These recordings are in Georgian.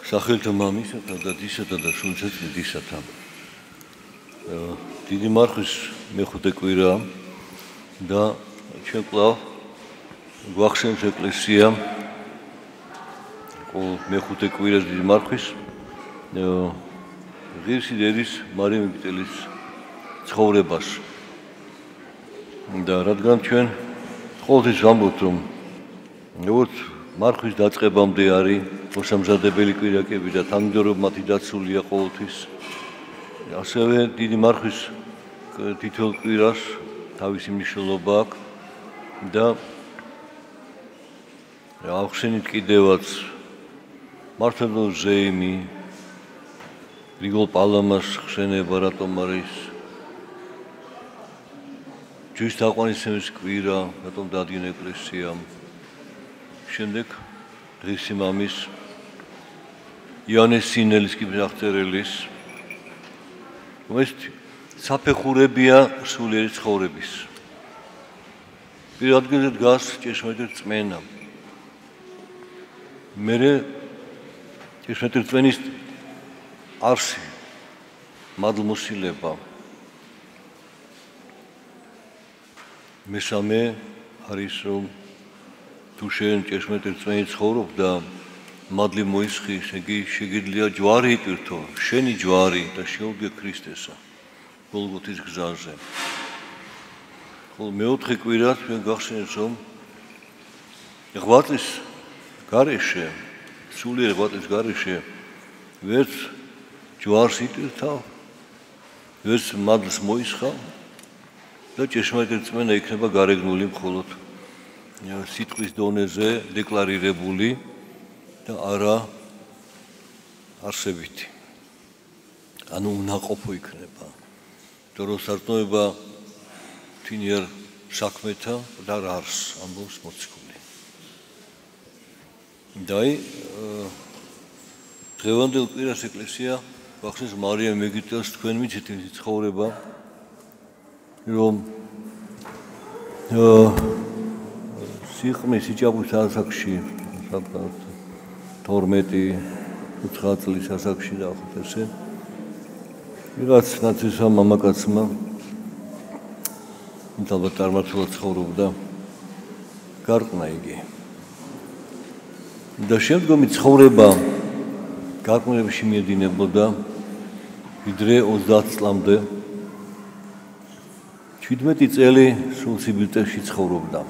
სახელთა მამისათა და დისათა და სულწეწმიდისათა. დიდი მარხვის მეხუთე კვირაა და ჩვენ კვლავ გვახსენს ეკლესია მეხუთე კვირას დიდი მარხვის ღირსი დედის მარიამ მიგდელის ცხოვრებას. და რადგან ჩვენ ყოველთვის ვამბობთ, რომ როგორც მარხვის დაწყებამდე არის მოსამზადებელი კვირაკები და თანმიმდევრობა მათი დაცულია ყოველთვის, ასევე დიდი მარხვის თითოეულ კვირას თავისი მნიშვნელობა აქვს და ავხსენით კიდევაც მართლმადიდებლო ზეიმი, გრიგოლ პალამას ხსენება რატომ არის, ჯვრის თაყვანისმცემლის კვირა, რატომ დადგინდა ეკლესიამ, შემდეგ ღირსი მამის იანეს სინელის კიბეაღწეrelis, რომელიც საფეხურებია სულიერი ცხოვრების. პირველ ადგილზე დგას ჭეშმარიტი რწმენა. მერე ჭეშმარიტი რწმენის არსი, მადლმოსილება. მესამე არის, რომ თუ შენ ჭეშმარიტი რწმენით ცხოვრობ და მადლი მოისხი, შეგიძლია ჯვარი იტვირთო, შენი ჯვარი და შეუდგე ქრისტესა გოლგოთის გზაზე. ხოლო მეოთხე კვირა ჩვენ გახსენეთ, რომ ღვაწლის გარეშე, სულიერ ღვაწლის გარეშე ვერც ჯვარს იტვირთავ, ვერც მადლს მოისხავ და ჭეშმარიტი რწმენა იქნება გარეგნული მხოლოდ სიტყვის დონეზე დეკლარირებული და არა არსებითი. ანუ უნაყოფო იქნება. და რომ სარწმუნოება თინიერ საქმეთა და რარს ამბობს მოციქული. და დღევანდელ კვირას ეკლესია გვახსენს მარიამ მიგდელს, თქვენ მიცით მისი ცხოვრება, რომ სიყმის სიჭაბვის ასაკში 12-19 წლის ასაკში და ასე ვიღაც ნაცისმა მამაკაცმა ალბათ წარმართულად ცხოვრობდა, გარყნა იგი. და შემდგომი ცხოვრება გარყვნებში მიედინებოდა ვიდრე 30 წლამდე 17 წელი სულ სიბილტეში ცხოვრობდა.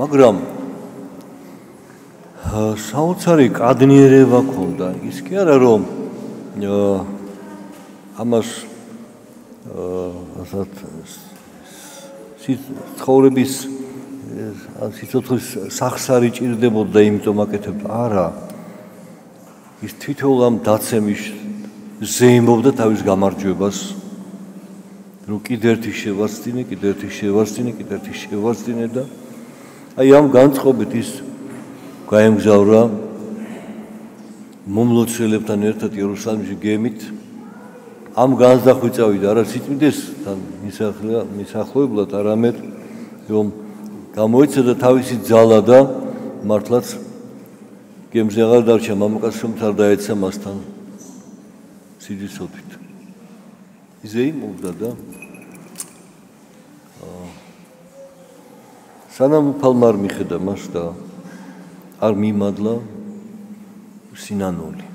მაგრამ საოცარი კადნიერება ჰქონდა. ის კი არა, რომ ამას ასეთ ცხოვრების სიცოცხლის სახსარი ჭირდებოდა და იმიტომ აკეთებდა. არა. ის თვითონ ამ დაცემის ზეიმობდა თავის გამარჯვებას, რომ კიდევ ერთი შევასწინე, კიდევ ერთი შევასწინე, კიდევ ერთი შევასწინე და აი ამ განწყობით ის გაემგზავრა მომლოცველებთან ერთად იერუსალიმში გემით. ამ განზრახვი წავიდა არა სიწმინდესთან მისახლოებლად, არამედ რომ გამოეცადა თავისი ძალა და მართლაც გემზე აღარ დარჩა, მამაკაცს არ დაეცა მასთან სიძისოდვით. ზეიმობდა და სანამ უფალმა არ მიხედა მას და არ მიმადლა სინანული.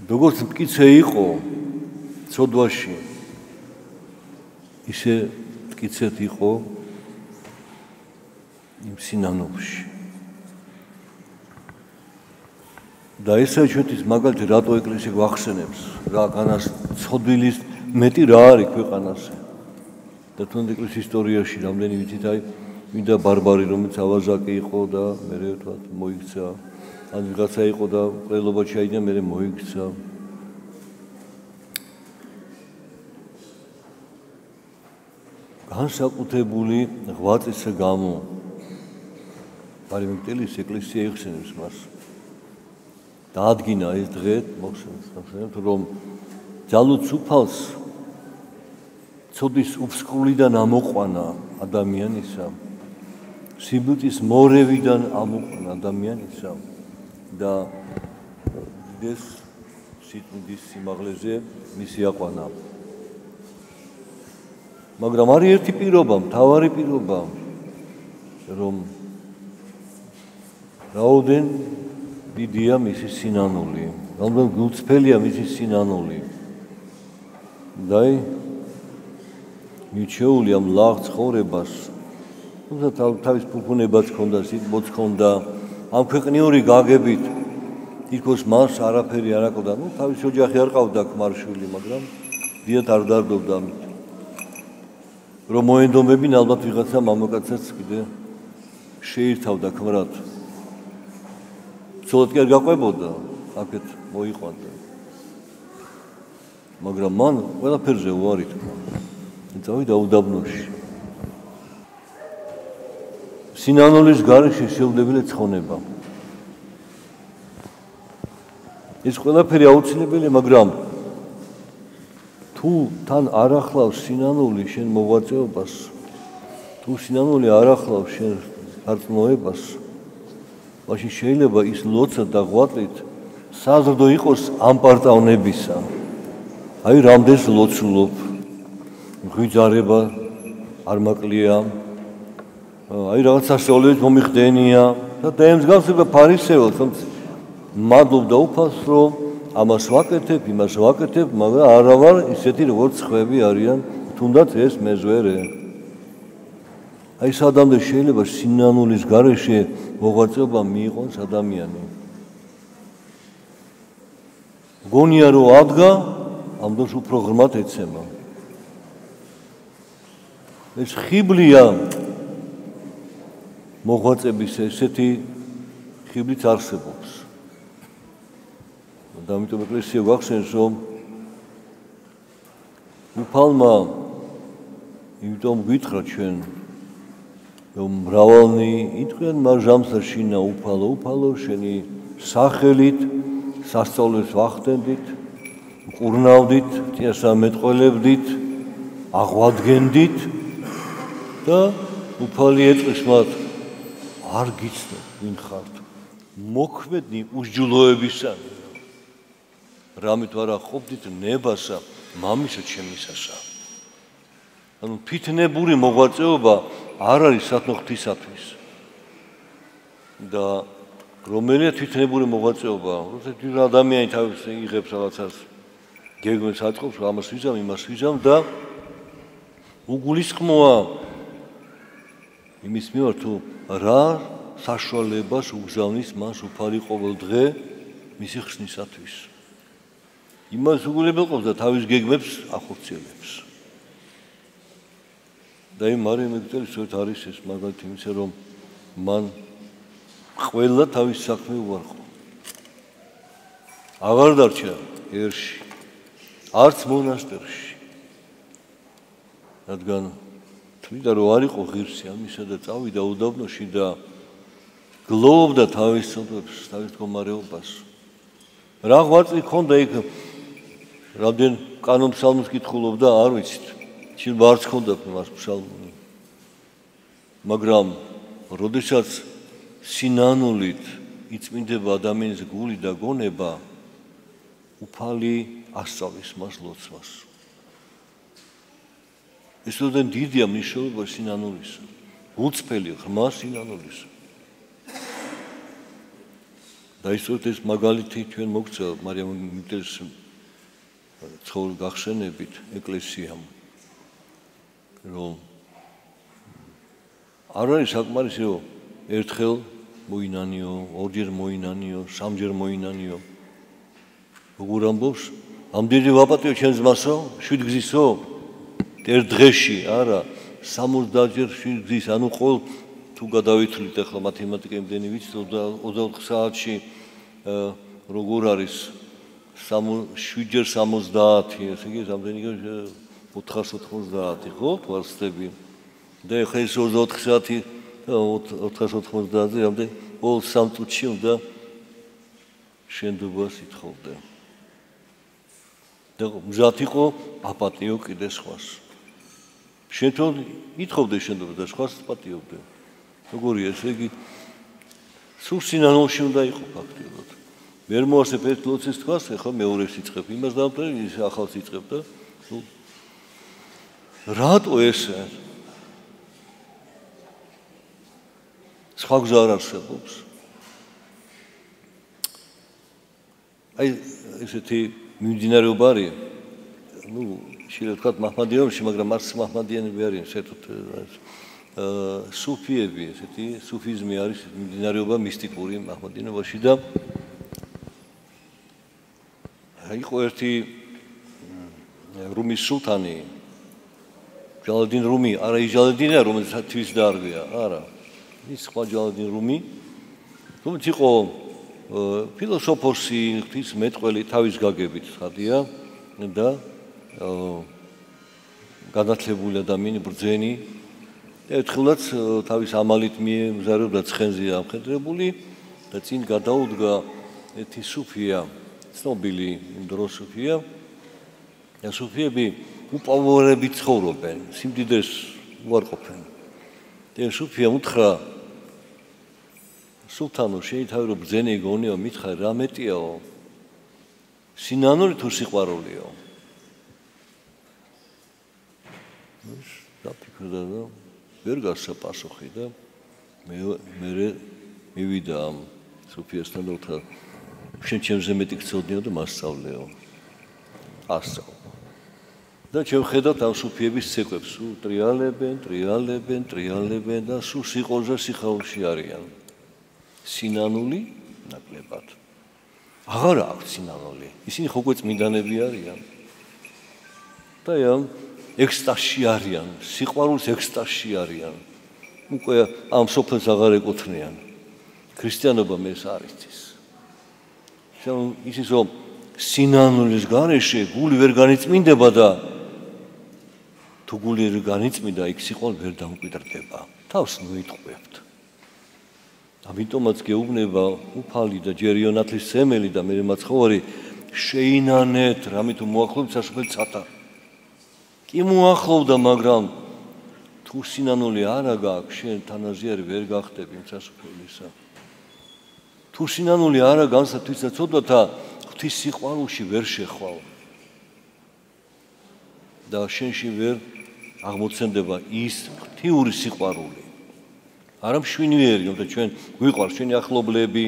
როგორც მტკიცე იყო ცოდვაში, ისე მტკიცეთ იყო იმ სინანულში. და ესაა ჩვენთვის მაგალითი, რატო ეკლესია გვახსენებს რა განას ცოდვილის მეტი რა არის ქვეყანაზე. და თუნდაც ეკლესიის ისტორიაში რამდენი ვიცით, აი მინდა ბარბარი, რომელიც ავაზაკი იყო და მერე თქვათ მოიქცა, ან ვიღაცა იყო და ყრელობა ჩაიდინა, მერე მოიქცა. განსაკუთრებული ღვაწლისა გამო მარიამ მიგდელის ეკლესია იხსენებს მას. დაადგინა ეს დღე, მოხსენებთ, რომ ძალუც უფალს ცოდის უფსკვლიდან ამოყვანა ადამიანისა, სიბილტის მორევიდან ამოყვანა ადამიანისა და ეს სიტყვის სიმაღლეზე მისი აყვანა. მაგრამ არის ერთი პირობა, მთავარი პირობა, რომ რაოდენ დიდია მისი სინანული, რამდენ გულწრფელია მისი სინანული. და მიჩეული ამ ლაღ ცხოვრებას, თუმცა თავის ფუფუნებაც ჰქონდა, სიტყვაც ჰქონდა, ამ ქვეყნიური გაგებით თითქოს მას არაფერი არ აკლდა. თავის ოჯახი არ ყავდა ქმარშვილი, მაგრამ დიდად არ დარდობდა ამით. რომ მოენდომებინ ალბათ ვიღაცა მამაკაცაც კიდე შეირთავდა ქმრად. ცოტა კი არ გაყვებოდა, აქეთ მოიყვანდა. მაგრამ მან ყველაფერზე უარი თქვა. წავიდა უდაბნოში. სინანულის გარეშე შეუძლებელი ცხონება. ეს ყველაფერი აუცილებელია, მაგრამ თუ თან არ ახლავს სინანული შენ მოღვაწეობას, თუ სინანული არ ახლავს შენ სარწმუნოებას, მაშინ შეიძლება ის ლოცა და ღვაწლით საზრდო იყოს ამ პარტავნებისა. აი რამდენს ლოცულობ, ღვიძარება არ მაკლია, აი რაღაც სასწაულებით მომიხდენია და დაემსგავსება ფარისეველს, მადლობ და უფასრო, ამას ვაკეთებ, იმას ვაკეთებ, მაგრამ არა ვარ ისეთი როგორც ხვები არიან, თუნდაც ეს მეზვერე. აი სადამდე შეიძლება სინანულის გარეშე მოღვაწეობა მიიღოს ადამიანი. გონია რომ ადგა, ამ დროს უფრო ღრმად ეცემა. ეს ხიბლია მოღვაწების ესეთი ხიბლიც არსებობს. და ამიტომ ეკლესია გვახსენს, რომ უფალმა იმიტომ გითხრა ჩვენ, რომ მრავალნი იტყვიან მარჟამს და შინა უფალო, უფალო, შენი სახელით სასწაულებს ვახდენდით, მკურნავდით, წინასწარ მეტყველებდით, აღვადგენდით და უფალი ეტყვის მათ, არ გიცნობ ვინ ხართ, მოქმედნი უსჯულოებისანი. რამით არა ყოფდით ნებასა, მამისა ჩემისასა. ანუ ფითნებური მოღვაწეობა არ არის სათნო ღვთისათვის. და რომელია თვითნებური მოღვაწეობა? როდესაც ადამიანი თავის იღებს რაღაცას, გეგმებს აწყობს, ამას ვიზამ, იმას ვიზამ და უგულისხმოა იმის მიმართ, თუ რა საშუალებას უგზავნის მას უფალი ყოველ დღე მისი ხსნისათვის. იმას უგულებელყოფს და თავის გეგმებს ახორციელებს. და იმ მარიამ მეგწელი სწორედ არის ეს მაგალითი იმისა, რომ მან ყველა თავის საქმე უარყო. აღარ დარჩა ერში, არც მონასტერში. რადგან თვლიდა რომ არ იყო ღირსი ამისა და წავიდა უდაბნოში და გლოვობდა თავის ცოდვებს, თავის მდგომარეობას. რა ღვაწლი ჰქონდა იქ, რამდენ კანონფსალმს კითხულობდა, არ ვიცით. შეიძლება არც ჰქონდა მას ფსალმი. მაგრამ როდესაც სინანულით იწმინდება ადამიანის გული და გონება, უფალი ასწავლის მას ლოცვას. ეს ოდენ დიდია მნიშვნელობა სინანულისა. გულწრფელი ღრმა სინანულისა. და ისევ ეს მაგალითი ჩვენ მოგწევ მარიამ მიგდელის ცხოვრ გახსენებით ეკლესიამ, რომ არ არის საკმარისი, რომ ერთხელ მოინანიო, ორჯერ მოინანიო, სამჯერ მოინანიო. როგორ ამბობს, ამდენი ვაპატიო ჩემ ძმასო, 7 გზისო? ერთ დღეში, არა, 60-ჯერ 7 გზის, ანუ ყოველ თუ გადავითვლით ახლა მათემატიკა იმდენი ვიცით, 24 საათში როგორ არის 7-ჯერ 70, ესე იგი რამდენი 490, ხო? თუ არ ვცდები. და ახლა ეს 24 საათი 490-ზე რამდენი ყოველ 3 წუთში უნდა შენდობას ითხოვდა. და მზად იყო აპატიო კიდე სხვას. შენ თვითონ ითხოვდე შენდობას და სხვას პატიობდე. როგორია, ესე იგი სულ სინანულში უნდა იყო ფაქტიურად. ვერ მოასწრებ ერთ ლოცვის თქოს, ეხლა მეორეს იწყებ, იმას დავწერე, ის ახალს იწყებ და რატო ესე? სხვა გზა არ არსებობს. აი ესეთი მიმდინარეობა არის, შეიძლება ვთქვათ მაჰმადიანში, მაგრამ არც მაჰმადიანები არიან, საერთოდ სუფიები, ესეთი სუფიზმი არის მიმდინარეობა მისტიკური მაჰმადიანობაში და იყო ერთი რუმის სულთანი, ჯალადინ რუმი, არა ის ჯალადინია, რომელსაც თვის დაარღვია, არა. ის სხვა ჯალადინ რუმი, რომელიც იყო ფილოსოფოსი, ღვთისმეტყველი, თავის გაგებით ხადია და განათლებული ადამიანი, ბრძენი. ერთხელაც თავის ამალით მიემგზავრებდა ცხენზე ამხედრებული და წინ გადაუდგა ერთი სუფია, ცნობილი იმ დროს სუფია. და სუფიები უპაუარებით ცხოვრობენ, სიმდიდრეს უარყოფენ. და სუფია უთხრა სულთანო, შეიძლება რომ ბრძენი გონიო, მითხარ რა მეტიაო? სინანული თუ სიყვარულიო? დაფიქრდა და ვერ გასცა პასუხი და მე მივიდა ამ სუფიასთან და უთხრა შენ ჩემზე მეტი გწოდნიო და მასწავლეო. ასწავლე. და ჩვენ ვხედავთ ამ სუფიების ცეკვებს, ტრიალებენ და სულ სიყოზე სიხაულში არიან. სინანული ნაკლებად. აღარ აქვს სინანული. ისინი ხო წმინდანები არიან. და ექსტაზში არიან, სიყვარულის ექსტაზში არიან. უკვე ამ სოფელს აღარ ეკუთვნიან. ქრისტიანობა ეს არის ის. ისიც რომ სინანულის გარეშე გული ვერ განიწმინდება და თუ გული ვერ განიწმინდა, იქ სიყვარული ვერ დამკვიდრდება. თავს მოიტყვევთ. ამიტომაც გეუბნება უფალი და ჯერიონათლის სემელი და მე მაცხოვარი შეინანეთ, რამე თუ მოახლოვთ სასופელ ცათა. კი მოახლოვდა, მაგრამ თუ სინანული არა გაქვს, შენ თანაზიარი ვერ გახდები სასופელისა. თუ სინანული არა განსა თვისაცოდათა ღვთის სიყვარულში ვერ შეხვალ. და შენში ვერ აღმოცენდება ის ღვთიური სიყვარული. არა მშვინიერი, რომ ჩვენ გვიყვარს ჩვენი ახლობლები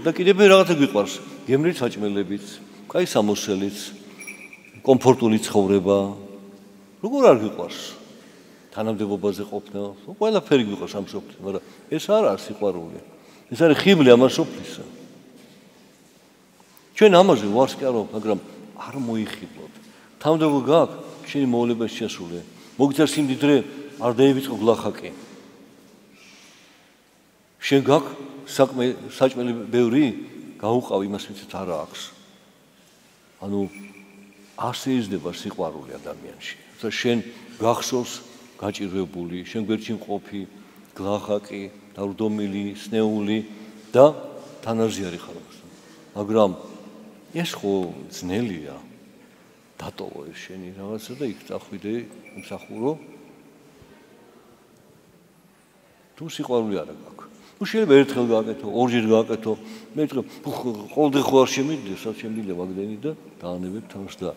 და კიდევ რაღაცა გვიყვარს, გემრიელი საჭმელებიც, კაი სამოსელიც, კომფორტული ცხოვრება. როგორ არ გვიყვარს? თანამდებობაზე ყოფნა, ყველაფერი გვიყვარს ამ სოფლში, მაგრამ ეს არაა სიყვარული. ეს არის ხიბლი ამ სოფლისა. ჩვენ ამაზე ვარს კი არა, მაგრამ არ მოიხიბლოთ. თანამდებობა გაქვს, შენი მოულებაში შესული. მოგიწერ სიმდიდრე, არ დაივიწყო გლახაკი. შენ გაქვს საჭმელი ბევრი, გაუყავ იმას, ვინც არა აქვს. ანუ ასე იზრდება სიყვარული ადამიანში. და შენ გახსოვს გაჭირვებული, შენ გვერდში მყოფი, გლახაკი, დავრდომილი, სნეული და თანაზიარი ხარ. მაგრამ ეს ხო ძნელია. დატოვო ეს შენი რაღაცა და იქ წახვიდე, იმსახურო. თუ სიყვარული არა გაქვს. ну შეიძლება ერთხელ გააკეთო, ორჯერ გააკეთო, მე ვიტყვი, ყოველდღე ხო არ შემიძლია, სად შემიძლია ვაგდენი და დაანებებ თავს და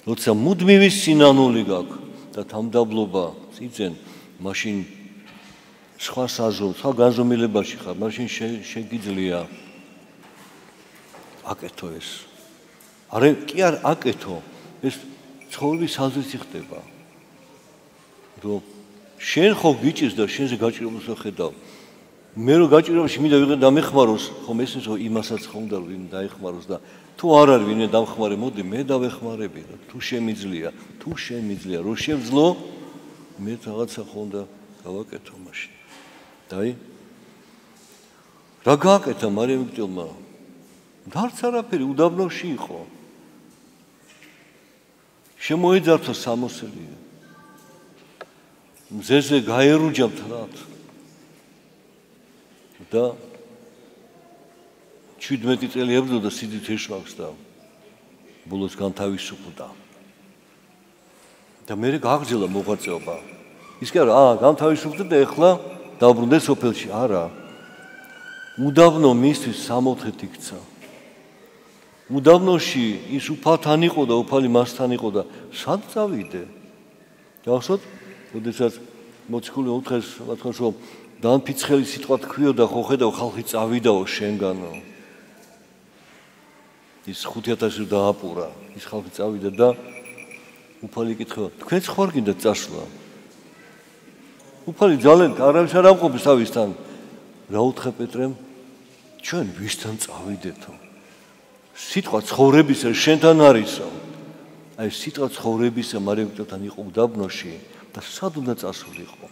როცა მუდმივი სინანული გაქვს და თამდაბლობა წიწენ, მაშინ სხვა საზომი, სხვა განზომილებაში ხარ, მაშინ შეგიძლია აკეთო ეს. არა, კი არ აკეთო, ეს ცხოვრების საზრისი ხდება. რომ შენ ხო გიჭირს და შენზე გაჭირებას ხედავ. მე რო გაჭირებაში მინდა ვიღე დამეხმაროს, ხომ ესეც რომ იმასაც ხომ და ვინ დაეხმაროს და თუ არ არის ვინმე დამხმარე, მოდი მე დავეხმარები და თუ შემიძლია, რო შევძლო, მე რაღაცა ხომ და გავაკეთო მაშინ. დაი? რა გააკეთა მარიამ მიგდელმა? დარც არაფერი, უდაბნოში იყო. შემოეძარცვა სამოსელი. მზეზე გაერუჯა მთლად. და 17 წელი ებრძოდა სიდით ეშვავს და ბოლოს განთავისუფლდა. და მე გააგრძელა მოღვაწეობა. ის კი არა, განთავისუფლდა და ეხლა დაბრუნდა სოფელში, არა. უდაბნო მისთვის სამოთხეთ იქცა. უდაბნოში ის უფალთან იყო და უფალი მასთან იყო და სად წავიდე? გავხსოვთ, როდესაც მოციქული უთხრეს მათქანს, რომ დამფიცხელი სიტყვა თქვიო და ხო ხედავ ხალხი წავიდაო შენგანო. ის 5000 დააპურა, ის ხალხი წავიდა და უფალი კითხება, თქვენც ხარ გინდა წასვლა? უფალი ძალენ არავის არ ამყოფს თავისთან. რა უთხრა პეტრემ? ჩვენ ვისთან წავიდეთო? სიტყვა ცხოვრებისა შენთან არისო. აი სიტყვა ცხოვრებისა მარიამთან იყო უდაბნოში და სად უნდა წასულიყო?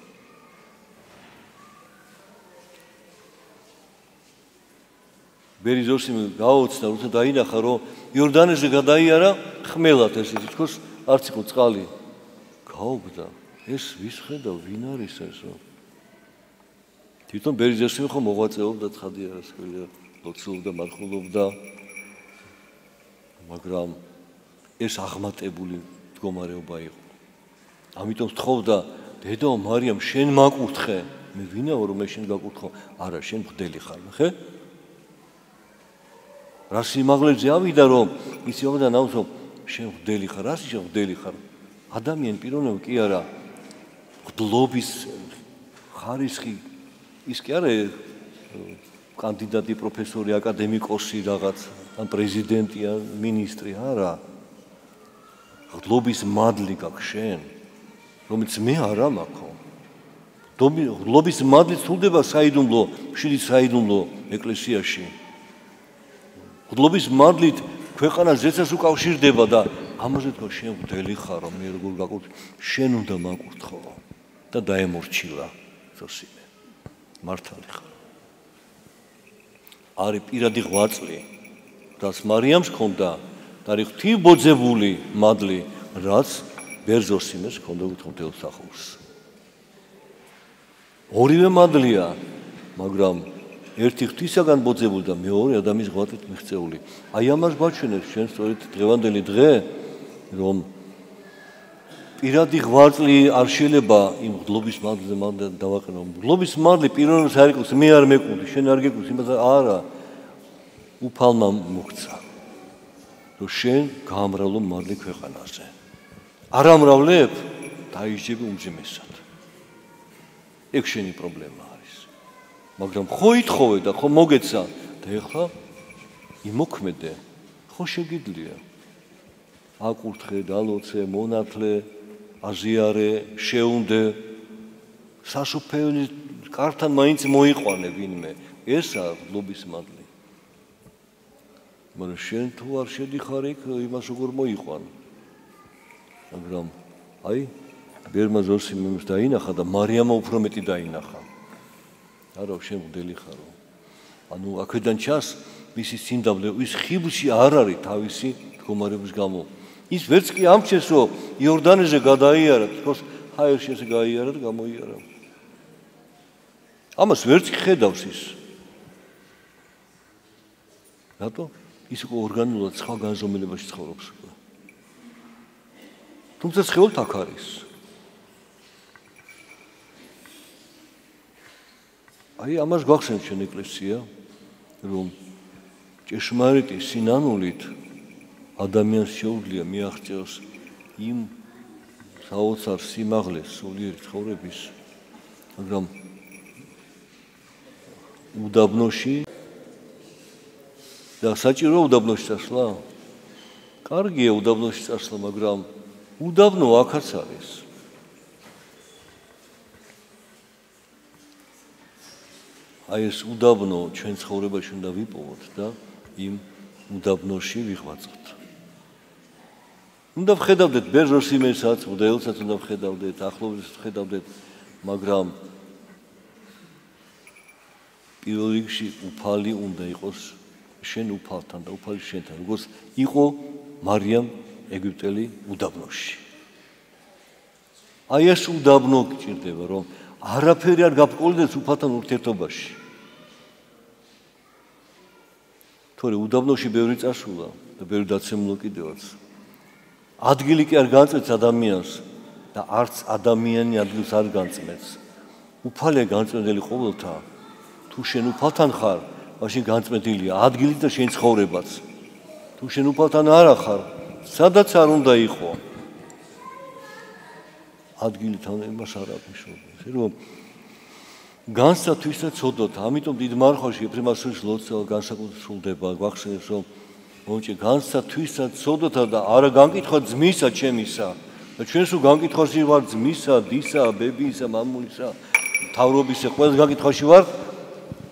ბერიზოსიმ გაოცდა, როცა დაინახა, რომ იორდანეზე გადაიარა ხმელად ეს თითქოს არც იყო წყალი. გაუგდა, ეს ვის ხედავ, ვინ არის ესო? თვითონ ბერიზოსიმ ხო მოღვაწეობდა ცხადიარას ქვია, ლოცულობდა, მარხულობდა. მაგრამ ეს აღმატებული მდგომარეობა იყო. ამიტომ თხოვდა, დედო მარიამ, შენ მაკურთხე. მე ვინაო რომ მე შენ გაკურთხო? არა, შენ მღვდელი ხარ, ნახე? რა სიმაღლეზე ავიდა რომ ის იოღდა ნავს რომ შენ მღვდელი ხარ, რას შენ მღვდელი ხარ? ადამიანი პიროვნები კი არა. მღვდლობის ხარისხი ის კი არა კანდიდატი, პროფესორი, აკადემიკოსი რაღაც, ან პრეზიდენტი, ან მინისტრი, არა. მღვდლობის მადლი გაქვს შენ, რომელიც მე არ ამაქო. მღვდლობის მადლი სრულდება საიდუმლო, მშვიდი საიდუმლო ეკლესიაში. მღვდლობის მადლით ქვეყანა ზეცას უკავშირდება და ამაზე თქვა შენ მღვდელი ხარ, რომ მე როგორ გაკურთხო? შენ უნდა მაკურთხო და დაემორჩილა ზოსიმე. მართალი ხარ. არის პირადი ღვაწლი, რაც მარიამს ჰქონდა და არის ღვთივბოძებული მადლი, რაც ბერძოსიმეს ჰქონდა უთმთელ სახურს. ორივე მადლია, მაგრამ ერთი ღვთისაგან ბოძებული და მეორე ადამიანის ღვაწლით მიღწეული. აი ამას გვაჩვენებს ჩვენ სწორედ დღევანდელი დღე, რომ პირადი ღვაწლი არ შეიძლება იმ მღვდლობის მადლზე დავაყენო. მღვდლობის მადლი პიროვნებს არ იყოს, მე არ მეკუთვნი, შენ არ გეკუთვნი, იმას არა. უფალმა მოგცა, რომ შენ გაამრავლო მადლი ქვეყანაზე. არ ამრავლებ, დაიჯები უმძიმესად. ეგ შენი პრობლემა არის. მაგრამ ხო ითხოვე და ხო მოგეცა და ეხლა იმოქმედე, ხო შეგიძლია. აკურთხე, დალოცე, მონათლე, აზიარე, შეუნდე, სასופელი კართან მაინც მოიყვანე ვინმე. ესაა მადლობის მადლი. მაგრამ შენ თუ არ შედიხარ იქ, იმას როგორ მოიყვან? მაგრამ აი ბერმა ზოსიმს დაინახა და მარიამა უფრო მეტი დაინახა. არა, შენ მღვდელი ხარო. ანუ აქედან ჩანს მისი სიმდაბლე, ის ხიბლში არ არის თავისი მდგომარეობის გამო. ის ვერც კი ამჩნევს, რომ იორდანეზე გადაიარა, თქოს ჰაერში ესე გაიარა და გამოიარა. ამას ვერც კი ხედავს ის. რატო? ის უკვე ორგანულად სხვა განზომილებაში ცხოვრობს. თუმცა სხეულთ აქ არის. აი ამას გვახსენებს ჩვენ ეკლესია, რომ ჭეშმარიტი სინანულით ადამიანს შეუძლია მიაღწიოს იმ საოცარ სიმაღლეს სულიერი ცხოვრების, მაგრამ უდაბნოში და საჭირო უდაბნოში წასვლა? კარგია უდაბნოში წასვლა, მაგრამ უდაბნო აქაც არის. აი ეს უდაბნო ჩვენ ცხოვრებაში უნდა ვიპოვოთ და იმ უდაბნოში ვიღვაწოთ. უნდა ვხედავდეთ ბერძოსიმესაც, მღვდელსაც უნდა ვხედავდეთ, ახლობელს ვხედავდეთ, მაგრამ პირველ რიგში უფალი უნდა იყოს შენ უფალთან და უფალი შენთან, როგორც იყო მარიამ ეგვიპტელი უდაბნოში. აი ეს უდაბნო გჭირდება, რომ არაფერი არ გაბყოლდეს უფალთან ურთიერთობაში. თორე უდაბნოში ბევრი წასულა და ბევრი დაცემულო კიდევაც. ადგილი კი არ განწმენს ადამიანს და არც ადამიანი ადგილს არ განწმენს. უფალია განწმენდელი ყოველთა. თუ შენ უფალთან ხარ, მაშინ განწმენდილია ადგილით და შენ ცხოვრებაც. თუ შენ უფალთან არ ახარ, სადაც არ უნდა იყო. ადგილთან იმას არ აღნიშნავს. რომ განსათვისა ცოდოთ, ამიტომ დიდ მარხვაში ეფრემასონის ლოცვა განსაკუთრებით სრულდება, გვახსენებს რომ მოუჭე განსათვისა ცოდოთა და არა განკითხვა ძმისა ჩემისა. და ჩვენს თუ განკითხვაში ვარ ძმისა, დისა, ბებისა, მამულისა, თავრობისა, ყველა განკითხვაში ვარ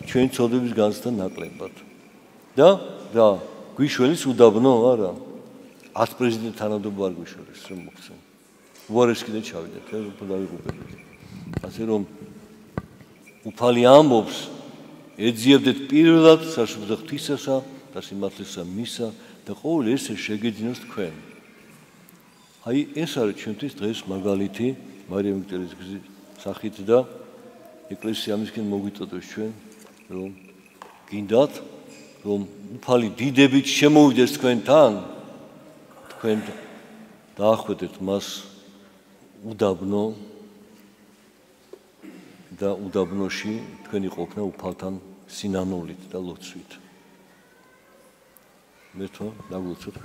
ჩვენ ცოდების განსთან ნაკლებად. და გვიშველის უდაბნო არა. 100 პრეზიდენტ თანამდებობა არ გვიშველის რომ მოგცემ. უარეს კიდე ჩავიდეთ, უფრო დავიღუპებით. ასე რომ უფალი ამბობს, ეძიებდეთ პირველად საშუალო ღვთისასა და სიმართლესა მისა და ყოველ ესე შეგეძინოს თქვენ. აი ეს არის ჩვენთვის დღეს მაგალითი მარიამ მგზის გზის სახით და ეკლესია ამისკენ მოგვიწოდებს ჩვენ რომ გინდათ რომ უფალი დიდებით შემოვიდეს თქვენთან თქვენ დაახვედეთ მას უდაბნო და უდაბნოში თქვენი ყოფნა უფალთან სინანულით და ლოცვით. მე თვითონ დაგვიწევთ